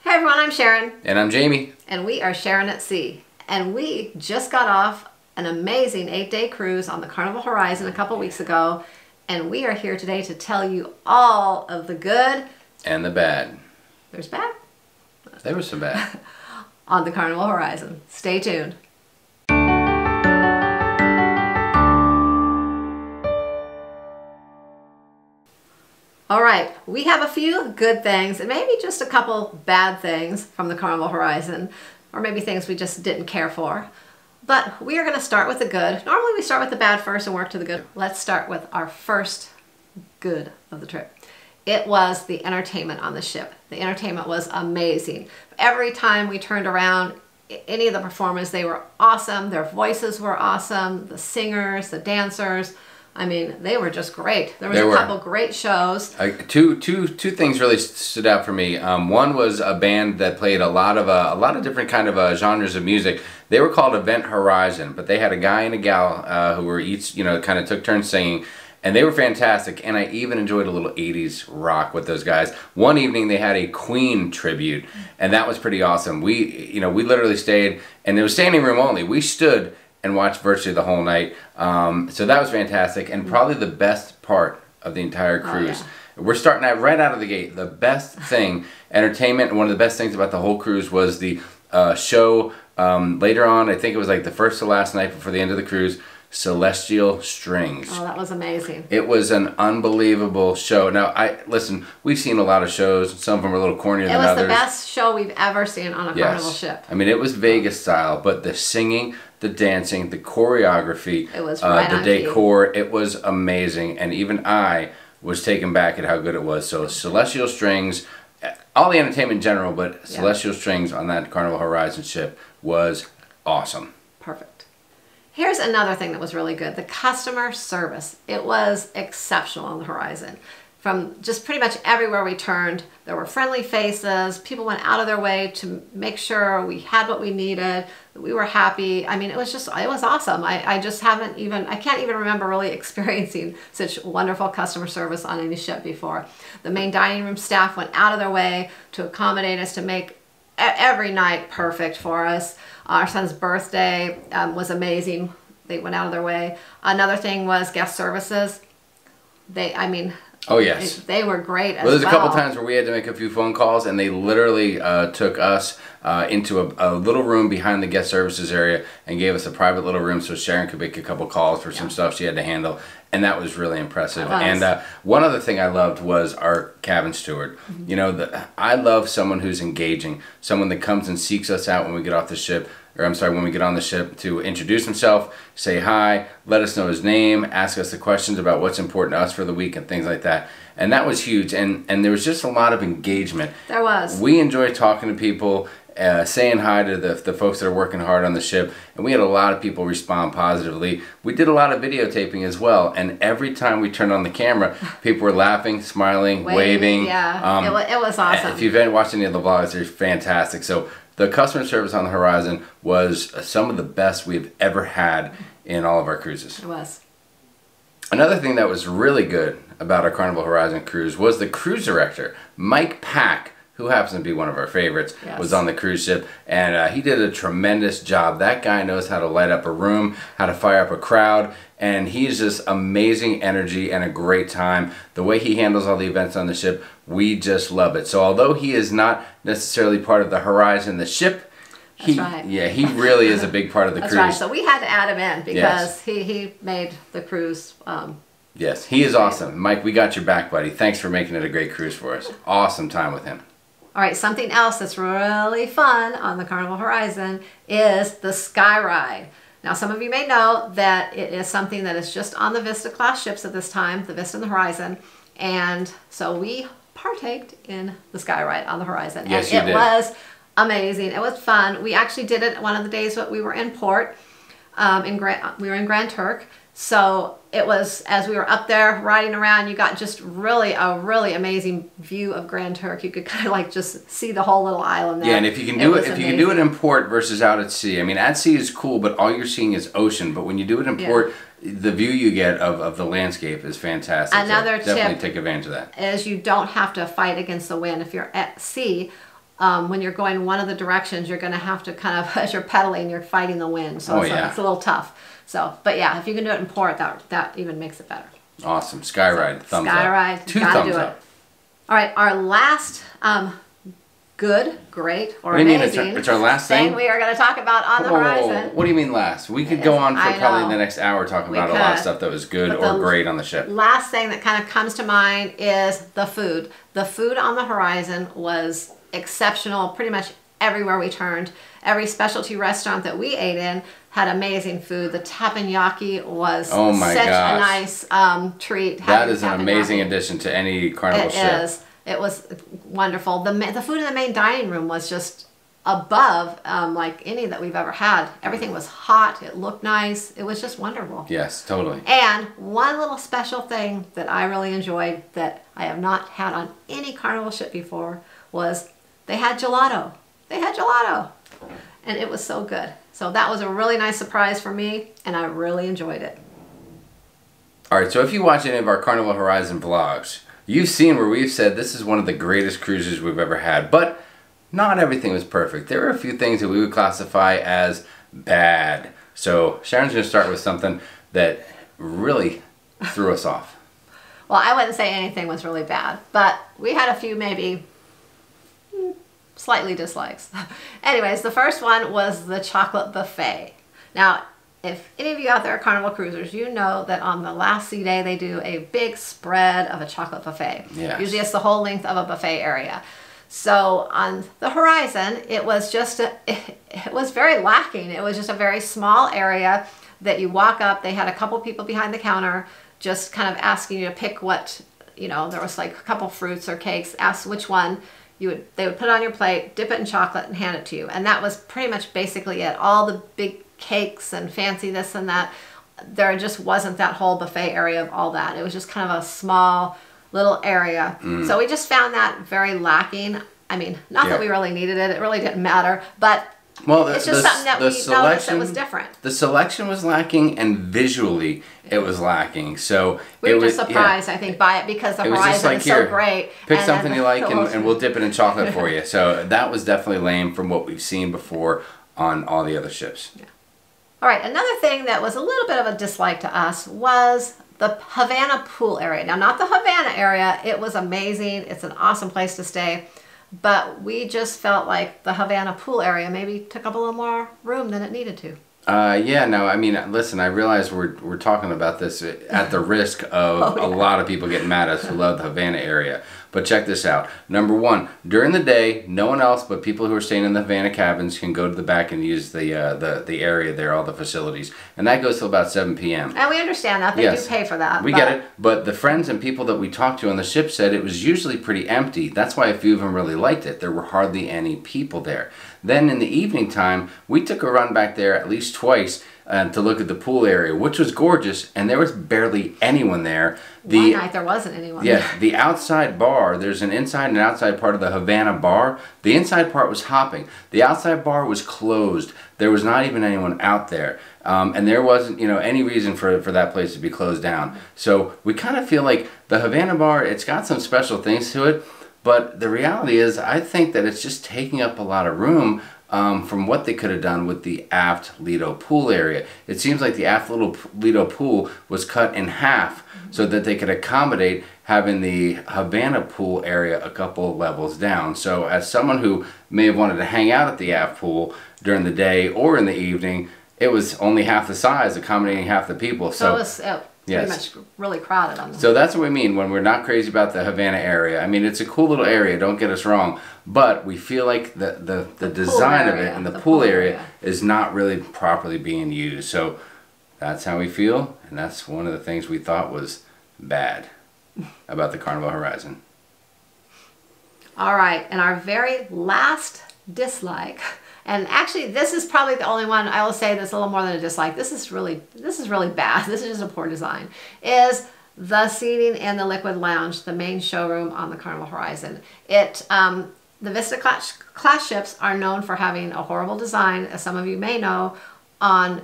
Hey everyone, I'm Sharon. And I'm Jamie. And we are Sharon at Sea. And we just got off an amazing 8-day cruise on the Carnival Horizon a couple weeks ago. And we are here today to tell you all of the good And the bad. There's bad? There was some bad. On the Carnival Horizon. Stay tuned. All right, we have a few good things and maybe just a couple bad things from the Carnival Horizon, or maybe things we just didn't care for. But we are going to start with the good. Normally we start with the bad first and work to the good. Let's start with our first good of the trip. It was the entertainment on the ship. The entertainment was amazing. Every time we turned around, any of the performers, they were awesome. Their voices were awesome. The singers, the dancers, I mean, they were just great. There was a couple great shows. Two things really stood out for me. One was a band that played a lot of different kind of genres of music. They were called Event Horizon, but they had a guy and a gal who were each, kind of took turns singing, and they were fantastic. And I even enjoyed a little 80s rock with those guys. One evening they had a Queen tribute, and that was pretty awesome. We literally stayed, and it was standing room only. We stood and watched virtually the whole night. So that was fantastic, and probably the best part of the entire cruise. We're starting out right out of the gate. The best thing, entertainment, and one of the best things about the whole cruise was the show later on. I think it was like the first to last night before the end of the cruise, Celestial Strings. Oh, that was amazing. It was an unbelievable show. Now, listen, we've seen a lot of shows. Some of them are a little cornier than others. It was the best show we've ever seen on a Carnival ship. I mean, it was Vegas style, but the singing, the dancing, the choreography, it was right the decor, it was amazing. And even I was taken back at how good it was. So Celestial Strings, all the entertainment in general, but Celestial Strings on that Carnival Horizon ship was awesome. Perfect. Here's another thing that was really good. The customer service. It was exceptional on the Horizon. From just pretty much everywhere we turned, there were friendly faces. People went out of their way to make sure we had what we needed, that we were happy. I mean, it was awesome. I can't even remember really experiencing such wonderful customer service on any ship before. The main dining room staff went out of their way to accommodate us, to make every night perfect for us. Our son's birthday was amazing. They went out of their way. Another thing was guest services. Oh yes, they were great as well. There's a couple times where we had to make a few phone calls, and they literally took us into a little room behind the guest services area and gave us a private little room so Sharon could make a couple calls for some stuff she had to handle, and that was really impressive. And one other thing I loved was our cabin steward. I love someone who's engaging, someone that comes and seeks us out when we get off the ship. Or I'm sorry, when we get on the ship, to introduce himself, say hi, let us know his name, ask us the questions about what's important to us for the week and things like that. And that was huge. And there was just a lot of engagement. There was. We enjoy talking to people, saying hi to the folks that are working hard on the ship. And we had a lot of people respond positively. We did a lot of videotaping as well. And every time we turned on the camera, people were laughing, smiling, waving. Yeah, it was awesome. If you've watched any of the vlogs, they're fantastic. So the customer service on the Horizon was some of the best we've ever had in all of our cruises. It was. Another thing that was really good about our Carnival Horizon cruise was the cruise director, Mike Pack, who happens to be one of our favorites, was on the cruise ship, and he did a tremendous job. That guy knows how to light up a room, how to fire up a crowd, and he's just amazing energy and a great time. The way he handles all the events on the ship, we just love it. So although he is not necessarily part of the Horizon, the ship, he really is a big part of the cruise. That's right. So we had to add him in because he made the cruise. Yes, he is awesome. Mike, we got your back, buddy. Thanks for making it a great cruise for us. Awesome time with him. All right, something else that's really fun on the Carnival Horizon is the Sky Ride. Now, some of you may know that it is something that is just on the Vista class ships at this time, the Vista and the Horizon. And so we partaked in the Sky Ride on the Horizon. Yes, and it was amazing. It was fun. We actually did it one of the days that we were in port. We were in Grand Turk. So it was, as we were up there riding around, you got just a really amazing view of Grand Turk. You could kind of like just see the whole little island there. Yeah, and if you can do it in port versus out at sea. I mean, at sea is cool, but all you're seeing is ocean. But when you do it in port, the view you get of the landscape is fantastic. Another so definitely tip take advantage of that. Is you don't have to fight against the wind. If you're at sea, when you're going one of the directions, you're going to have to kind of, as you're pedaling, you're fighting the wind. So it's a little tough. So, but yeah, if you can do it in port, that even makes it better. Awesome. Skyride, thumbs up. Skyride, Two thumbs up. All right, our last good, great, or what do you amazing mean it's our last thing we are going to talk about on the horizon. What do you mean last? We could go on for probably the next hour talking about a lot of stuff that was good or great on the ship. Last thing that kind of comes to mind is the food. The food on the horizon was exceptional pretty much everywhere we turned. Every specialty restaurant that we ate in had amazing food. The teppanyaki was such a nice treat. That is an amazing addition to any Carnival ship. It is. It was wonderful. The food in the main dining room was just above like any that we've ever had. Everything was hot. It looked nice. It was just wonderful. Yes, totally. And one little special thing that I really enjoyed that I have not had on any Carnival ship before was they had gelato. They had gelato. And it was so good. So that was a really nice surprise for me, and I really enjoyed it. All right, so if you watch any of our Carnival Horizon vlogs, you've seen where we've said this is one of the greatest cruises we've ever had, but not everything was perfect. There were a few things that we would classify as bad. So Sharon's going to start with something that really threw us off. Well, I wouldn't say anything was really bad, but we had a few maybe slightly dislikes. Anyways, the first one was the chocolate buffet. Now, if any of you out there are Carnival cruisers, you know that on the last sea day they do a big spread of a chocolate buffet. Yes. Usually it's the whole length of a buffet area. So on the Horizon, it was just it was very lacking. It was just a very small area that you walk up. They had a couple people behind the counter just kind of asking you to pick what, there was like a couple fruits or cakes, ask which one. They would put it on your plate, dip it in chocolate, and hand it to you. And that was pretty much basically it. All the big cakes and fancy this and that, there just wasn't that whole buffet area of all that. It was just kind of a small little area. So we just found that very lacking. I mean, not that we really needed it. It really didn't matter. But it's just something that we noticed that was different. The selection was lacking, and visually it was lacking. So we were just surprised, I think, by it because the Horizon is so great. Pick something you like, and we'll dip it in chocolate for you. So that was definitely lame from what we've seen before on all the other ships. Yeah. All right, another thing that was a little bit of a dislike to us was the Havana pool area. Now, not the Havana area. It was amazing. It's an awesome place to stay. But we just felt like the Havana pool area maybe took up a little more room than it needed to. Yeah, no, I mean, listen, I realize we're talking about this at the risk of a lot of people getting mad at us who love the Havana area. But check this out. Number one, during the day, no one else but people who are staying in the Havana cabins can go to the back and use the area there, all the facilities. And that goes till about 7 p.m. And we understand that. They do pay for that. We get it. But the friends and people that we talked to on the ship said it was usually pretty empty. That's why a few of them really liked it. There were hardly any people there. Then in the evening time, we took a run back there at least twice to look at the pool area, which was gorgeous, and there was barely anyone there. One night there wasn't anyone. Yeah, the outside bar, there's an inside and outside part of the Havana bar. The inside part was hopping. The outside bar was closed. There was not even anyone out there. And there wasn't, any reason for that place to be closed down. So we kind of feel like the Havana bar, it's got some special things to it, but the reality is I think that it's just taking up a lot of room from what they could have done with the aft Lido pool area. It seems like the aft Lido pool was cut in half so that they could accommodate having the Havana pool area a couple levels down. So as someone who may have wanted to hang out at the aft pool during the day or in the evening, it was only half the size, accommodating half the people. So it was pretty much really crowded on them. So that's what we mean when we're not crazy about the Havana area. I mean, it's a cool little area, don't get us wrong, but we feel like the design of it and the pool area is not really properly being used. So that's how we feel, and that's one of the things we thought was bad about the Carnival Horizon. All right, and our very last dislike, and actually this is probably the only one I will say that's a little more than a dislike. This is really bad. This is just a poor design. Is the seating in the Liquid Lounge, the main showroom on the Carnival Horizon. The Vista class ships are known for having a horrible design, as some of you may know,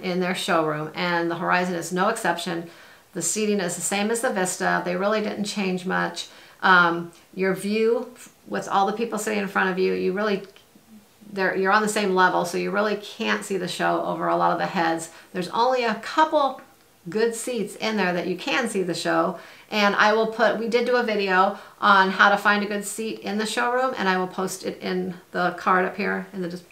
in their showroom, and the Horizon is no exception. The seating is the same as the Vista. They really didn't change much. Your view with all the people sitting in front of you, you really, you're on the same level, so you really can't see the show over a lot of the heads. There's only a couple good seats in there that you can see the show, and I will put, we did do a video on how to find a good seat in the showroom, and I will post it in the card up here, in the just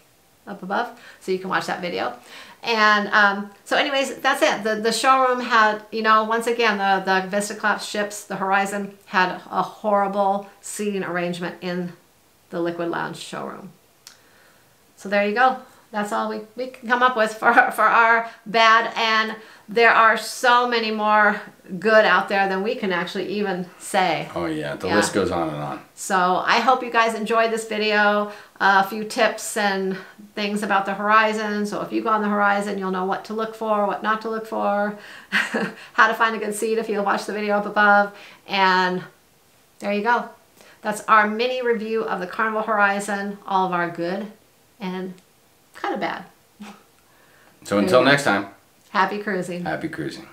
up above, so you can watch that video. And so anyways, that's it. The showroom had, you know, once again, the Vistaclaps ships, the Horizon, had a horrible seating arrangement in the Liquid Lounge showroom. So there you go. That's all we can come up with for our bad, and there are so many more good out there than we can actually even say. Oh yeah, the list goes on and on. So I hope you guys enjoyed this video. A few tips and things about the Horizon. So if you go on the Horizon, you'll know what to look for, what not to look for, how to find a good seat if you watch the video up above. And there you go. That's our mini review of the Carnival Horizon, all of our good and kind of bad. So until next time. Happy cruising. Happy cruising.